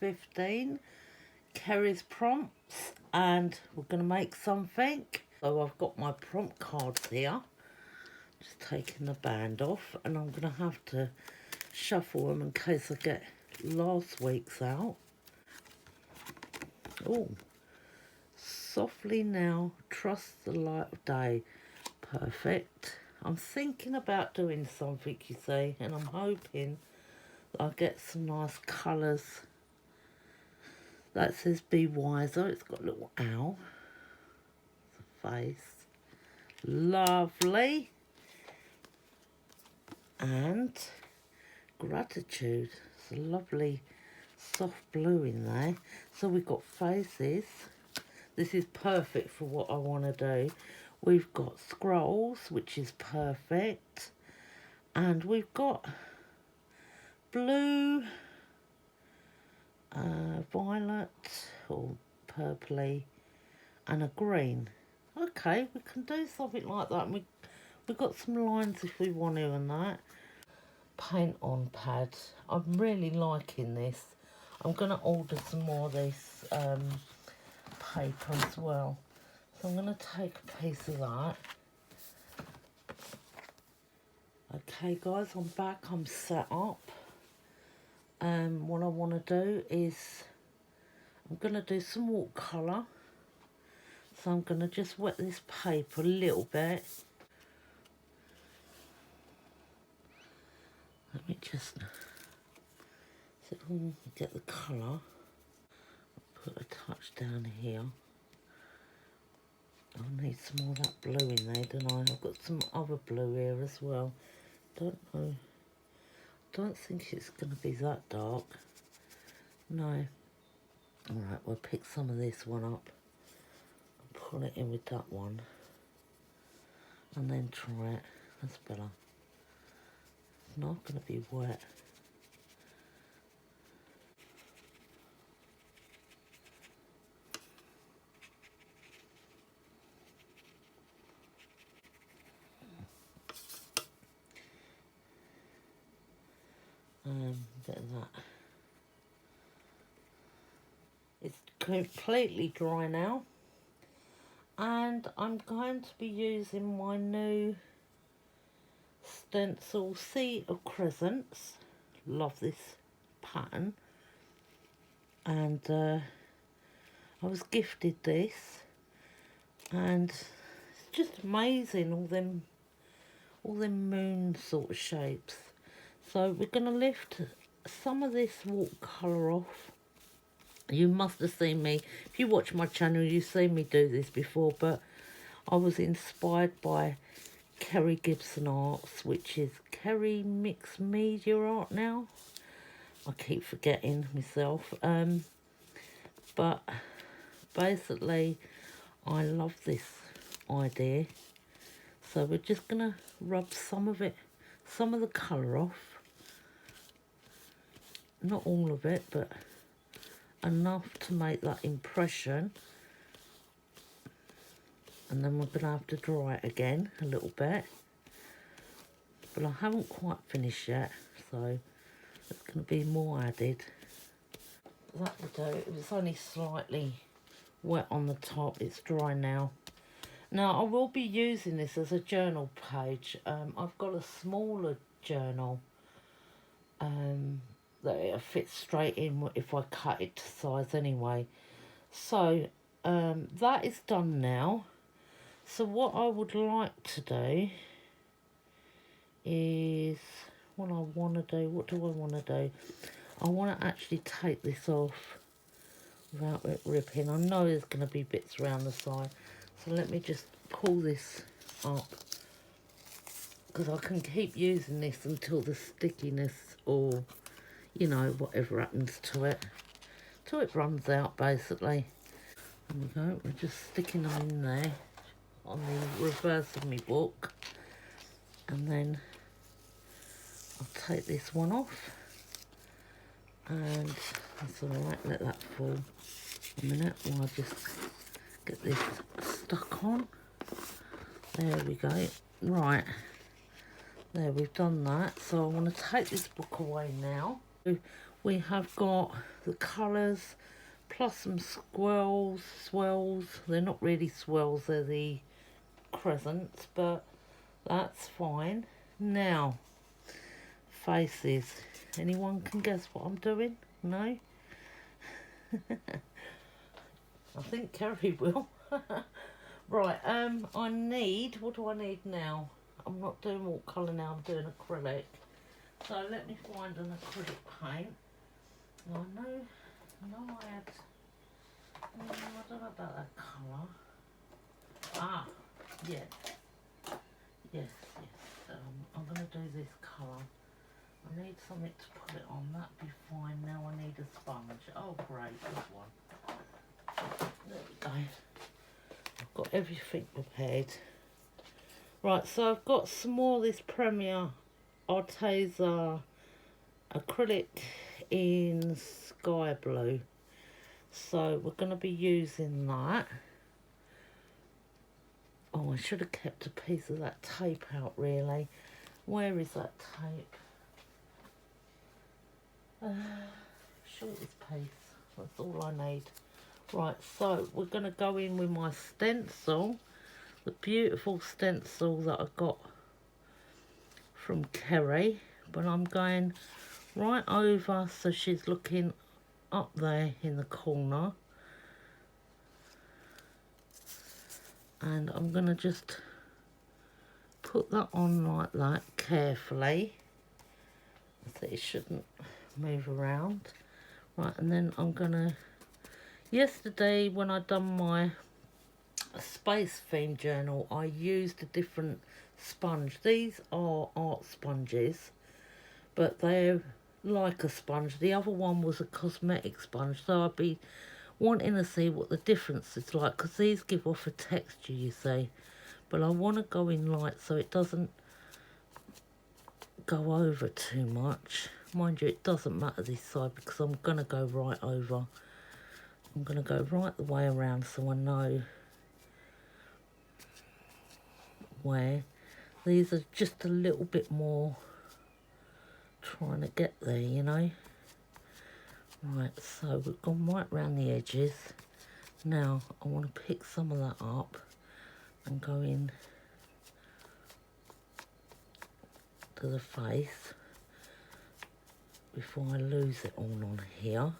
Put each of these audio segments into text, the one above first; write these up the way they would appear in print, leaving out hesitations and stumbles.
15, Kari's prompts, and we're going to make something. So I've got my prompt cards here, just taking the band off, and I'm going to have to shuffle them in case I get last week's out. Oh, softly now, trust the light of day. Perfect. I'm thinking about doing something, you see, and I'm hoping that I'll get some nice colours. That says be wiser. It's got a little owl. It's a face. Lovely. And gratitude. It's a lovely soft blue in there. So we've got faces. This is perfect for what I want to do. We've got scrolls, which is perfect. And we've got blue, violet or purpley, and a green. Okay, we can do something like that. And we've got some lines if we want to and that. Paint on pad. I'm really liking this. I'm going to order some more of this paper as well. So I'm going to take a piece of that. Okay guys, I'm back, I'm set up. What I want to do is, I'm going to do some watercolour. So I'm going to just wet this paper a little bit. Let me just get the colour. Put a touch down here. I'll need some more of that blue in there, don't I? I've got some other blue here as well. Don't know. Don't think it's going to be that dark. No. Alright, we'll pick some of this one up. Pull it in with that one. And then try it. That's better. It's not going to be wet. Bit of that. It's completely dry now, and I'm going to be using my new stencil Sea of Crescents. Love this pattern, and I was gifted this, and it's just amazing, all them moon sort of shapes. So we're going to lift some of this watercolour off. You must have seen me, if you watch my channel, you've seen me do this before, but I was inspired by Kari Gibson Arts, which is Kari Mixed Media Art now. I keep forgetting myself. But basically, I love this idea. So we're just going to rub some of the colour off. Not all of it, but enough to make that impression. And then we're going to have to dry it again a little bit. But I haven't quite finished yet, so there's going to be more added. That will do. It was only slightly wet on the top. It's dry now. Now, I will be using this as a journal page. I've got a smaller journal that it fits straight in if I cut it to size anyway. So that is done now. So what I would like to do is, what do I want to do? I want to actually take this off without it ripping. I know there's going to be bits around the side. So let me just pull this up, because I can keep using this until the stickiness, or you know, whatever happens to it, till it runs out basically. There we go, we're just sticking them in there on the reverse of my book, and then I'll take this one off, and that's alright, let that fall a minute while I just get this stuck on. There we go. Right, there, we've done that. So I want to take this book away now. we have got the colours plus some swells. They're not really swells, they're the crescents, but that's fine. Now, faces. Anyone can guess what I'm doing? No? I think Kari will. Right, I need, what do I need now? I'm not doing watercolour now, I'm doing acrylic. So let me find an acrylic paint. I know I had, I don't know about that colour. Ah, yeah. Yes. I'm going to do this colour. I need something to put it on, that'd be fine. Now I need a sponge. Oh great, this one. There we go. I've got everything prepared. Right, so I've got some more of this p.m.artist acrylic in sky blue. So we're going to be using that. Oh, I should have kept a piece of that tape out really. Where is that tape? Shortest piece. That's all I need. Right, so we're going to go in with my stencil. The beautiful stencil that I got from Kari. But I'm going right over so she's looking up there in the corner. And I'm going to just put that on like that carefully. So it shouldn't move around. Right, and then I'm going to... Yesterday when I done my space theme journal, I used a different sponge. These are art sponges, but they're like a sponge. The other one was a cosmetic sponge, so I'd be wanting to see what the difference is like, because these give off a texture, you see, but I want to go in light so it doesn't go over too much. Mind you, it doesn't matter this side because I'm going to go right over. I'm going to go right the way around so I know where. These are just a little bit more trying to get there, you know. Right, so we've gone right round the edges. Now I want to pick some of that up and go in to the face before I lose it all on here.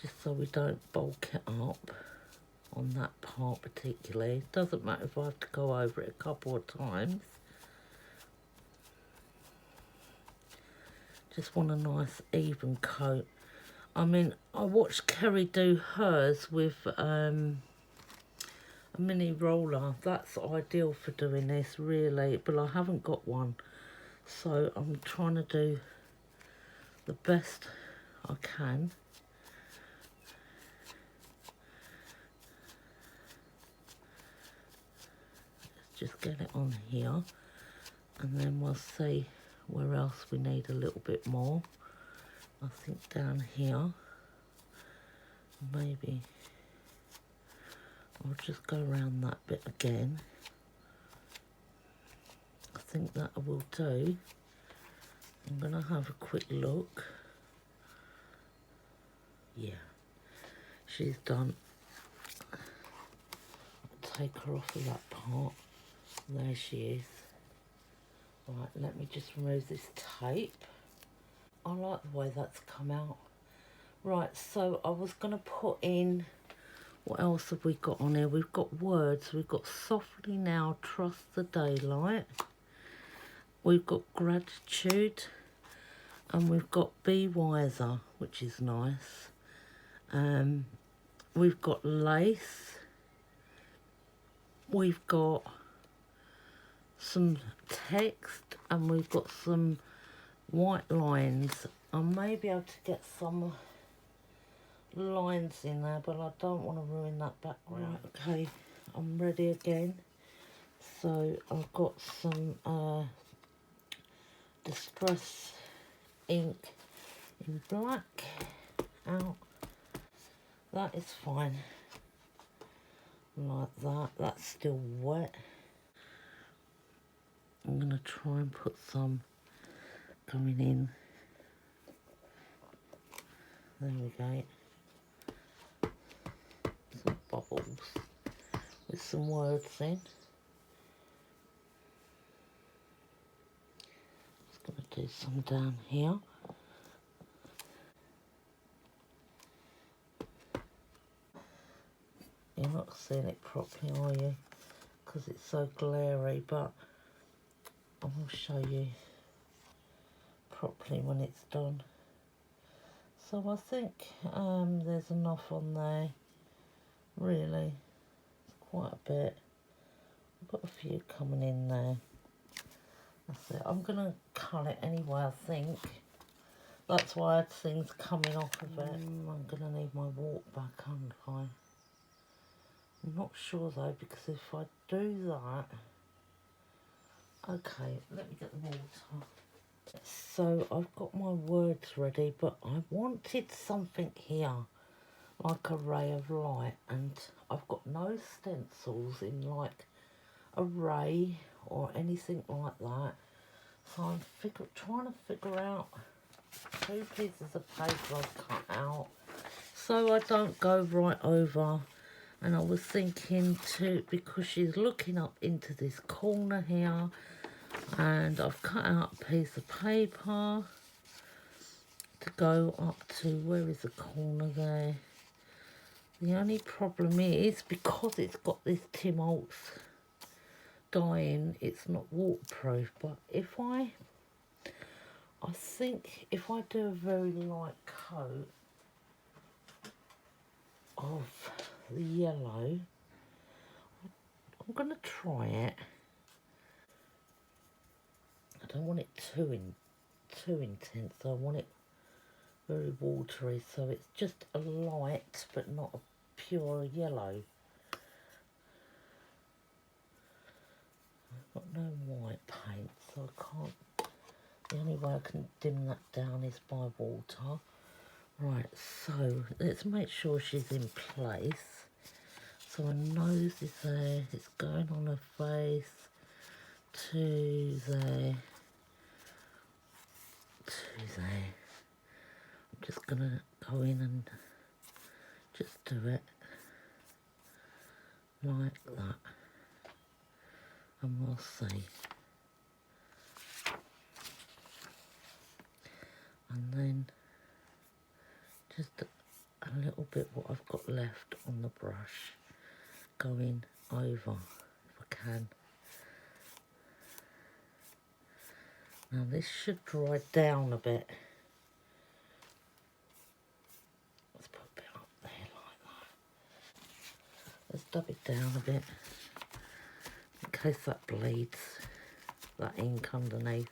Just so we don't bulk it up on that part particularly. It doesn't matter if I have to go over it a couple of times. Just want a nice even coat. I mean, I watched Kari do hers with a mini roller. That's ideal for doing this really, but I haven't got one. So I'm trying to do the best I can. Let's just get it on here and then we'll see where else we need a little bit more. I think down here, maybe I'll just go around that bit again. I think that will do. I'm going to have a quick look. Yeah, she's done. I'll take her off of that part. There she is. Right, let me just remove this tape. I like the way that's come out. Right, so I was going to put in, what else have we got on here? We've got words. We've got softly now, trust the daylight. We've got gratitude. And we've got be wiser, which is nice. We've got lace. We've got some text. And we've got some white lines. I may be able to get some lines in there, but I don't want to ruin that background. Right, okay, I'm ready again. So I've got some distress ink in black out. That is fine. Like that. That's still wet. I'm going to try and put some going in. There we go. Some bubbles with some words in. Just going to do some down here. You're not seeing it properly, are you? Because it's so glary, but I will show you properly when it's done. So I think there's enough on there, really. It's quite a bit. I've got a few coming in there. That's it. I'm going to cut it anyway, I think. That's why I had things coming off of it. I'm going to need my walk back, aren't I? I'm not sure though, because if I do that... Okay, let me get the water. So I've got my words ready, but I wanted something here, like a ray of light, and I've got no stencils in like a ray or anything like that. So I'm trying to figure out 2 pieces of paper I've cut out so I don't go right over. And I was thinking too, because she's looking up into this corner here, and I've cut out a piece of paper to go up to, where is the corner there? The only problem is, because it's got this Tim Holtz dye in, it's not waterproof. But if I think if I do a very light coat of the yellow, I'm going to try it. I don't want it too intense. I want it very watery, so it's just a light but not a pure yellow. I've got no white paint, so I can't. The only way I can dim that down is by water. Right, so let's make sure she's in place. So her nose is there, it's going on her face, to there, to there. I'm just gonna go in and just do it like that, and we'll see. And then just a little bit what I've got left on the brush, going over if I can. Now this should dry down a bit. Let's put a bit up there like that. Let's dab it down a bit in case that bleeds, that ink underneath.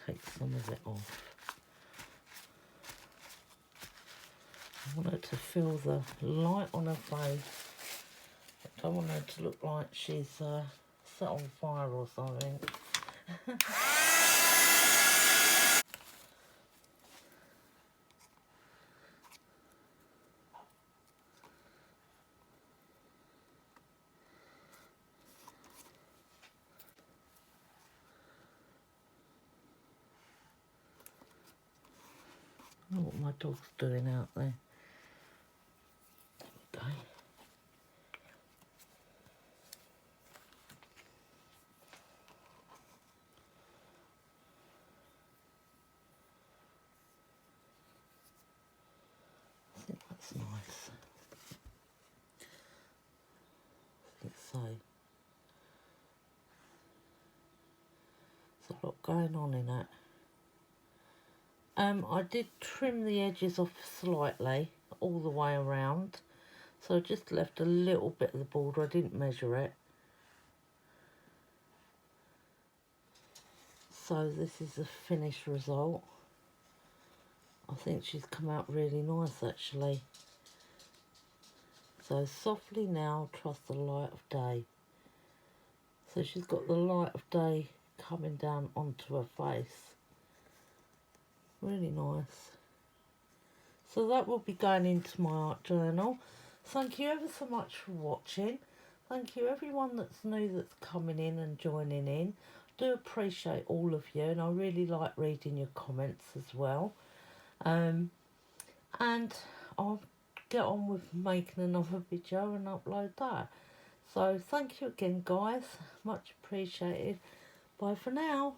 Take some of it off. I want her to feel the light on her face. I don't want her to look like she's set on fire or something. I don't know what my dog's doing out there. There we go. I think that's nice. I think so. There's a lot going on in it. I did trim the edges off slightly all the way around, so I just left a little bit of the border. I didn't measure it. So this is the finished result. I think she's come out really nice actually. So softly now, trust the light of day. So she's got the light of day coming down onto her face. Really nice. So that will be going into my art journal. Thank you ever so much for watching. thank you everyone that's new that's coming in and joining in. Do appreciate all of you, and I really like reading your comments as well. And I'll get on with making another video and upload that. So thank you again, guys, much appreciated. Bye for now.